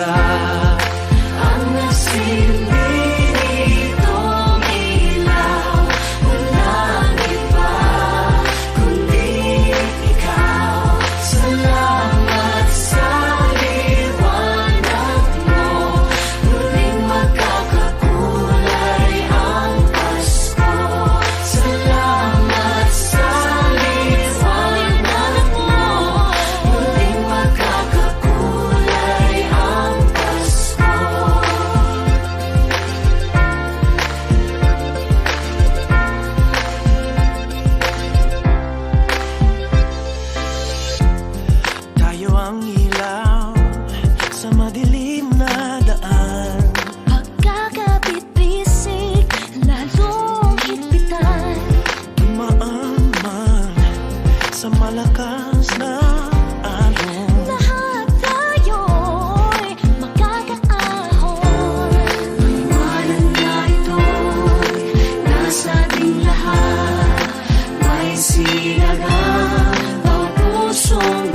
ka ang nagsilbi nitong ilaw. Walang iba kundi ikaw. Salamat sa liwanag mo. Muling magkakakulay ang Pasko. Salamat sa liwanag mo. Muling magkakakulay ang Pasko. Tayo ang ilaw sa madilim na daan. Pagkakabit-bisig, lalong higpitan. Dumaan man sa malakas na alon. Lahat tayo'y makakaahon. Liwanag na ito'y nasa ating lahat. May sinagang ang pusong